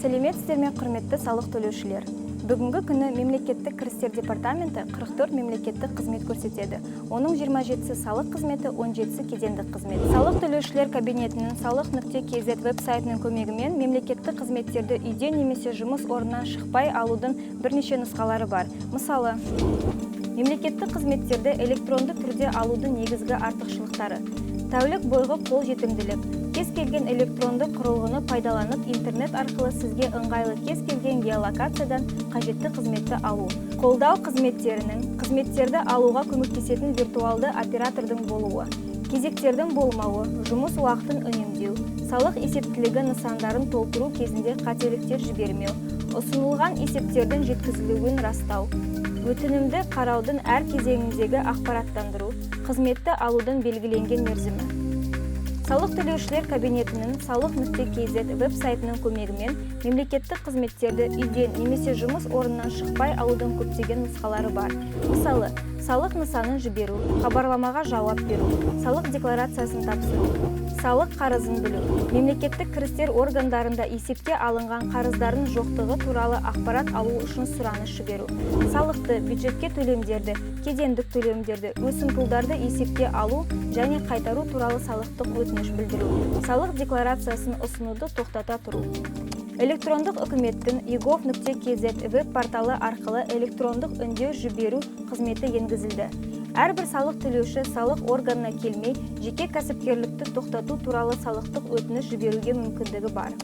Сәлеметсіздер ме, құрметті салық төлеушілер. Бүгінгі күні мемлекеттік кірістер департаменті 44 мемлекеттік қызмет көрсетеді. Оның 27-сі салық қызметі, 17-сі кедендік қызмет. Салық төлеушілер кабинетінің салық.kz веб-сайтының көмегімен мемлекеттік қызметтерді үйден немесе жұмыс орнынан шықпай алудың бірнеше нұсқалары бар. Мысалы, мемлекеттік қызметтерді электронды түрде алудың негізгі артықшылықтары. Тәулік бойғы қол жетімділік. Кез келген электронды құрылғыны пайдаланып, интернет арқылы сізге ыңғайлы кез келген геолокациядан қажетті қызметті алу. Қолдау қызметтерінің қызметтерді алуға көмектесетін виртуалды оператордың болуы. Кезектердің болмауы, жұмыс уақытын үнемдеу, салық есептілігі нысандарын толтыру кезінде қателіктер жібермеу, ұсынылған есептердің жеткізілуін растау, өтінімді қараудың әр кезеңіндегі ақпараттандыру, қызметті алудың белгіленген мерзімі. Салық төлеушілер кабинетінің салық.kz веб-сайтының көмегімен мемлекеттік қызметтерді үйден немесе жұмыс орнынан шықпай алудың көптеген нұсқалары бар. Мысалы, салық нысанын жіберу, хабарламаға жауап беру, салық декларациясын тапсыру, салық қарызын білу, мемлекеттік кірістер органдарында есепке алынған қарыздардың жоқтығы туралы ақпарат алу үшін сұраныс жіберу, салықты, бюджетке төлемдерді, кедендік төлемдерді, өсімпұлдарды есепке алу және қайтару туралы салықтық өтініш білдіру, салық декларациясын ұсынуды тоқтата тұру. Электрондық үкіметтің egov.kz веб-порталы арқылы электрондық үндеу жіберу қызметі енгізілді. Әрбір салық төлеуші салық органына келмей, жеке кәсіпкерлікті тоқтату туралы салықтық өтініш жіберуге мүмкіндігі бар.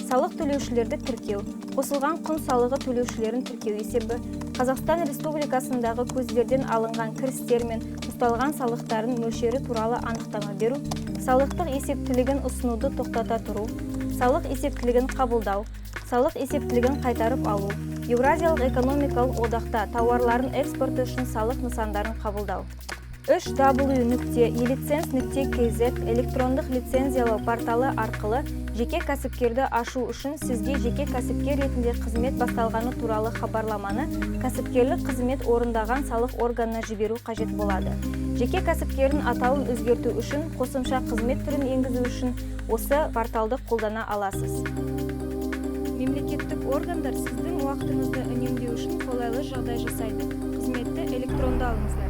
Салық төлеушілерді тіркеу. Қосылған құн салығы төлеушілерін тіркеу есебі, Қазақстан Республикасындағы көздерден алынған кірістер мен ұсталған салықтардың мөлшері туралы анықтама беру, салықтық есептілігін ұсынуды тоқтата тұру, салық есептілігін қабылдау, салық есептілігін қайтарып алу, Еуразиялық экономикалық одақта тауарларын экспорты үшін салық нысандарын қабылдау. 3w.елиценз.kz электрондық лицензиялау порталы арқылы жеке кәсіпкерді ашу үшін сізге жеке кәсіпкер ретінде қызмет басталғаны туралы хабарламаны кәсіпкерлік қызмет орындаған салық органына жіберу қажет болады. Жеке кәсіпкердің атауын өзгерту үшін, қосымша қызмет түрін енгізу үшін осы порталды қолдана аласыз. Мемлекеттік органдар сіздің уақытыңызды үнемдеу үшін қолайлы жағдай жасайды. Қызметті электронды алыңыздар.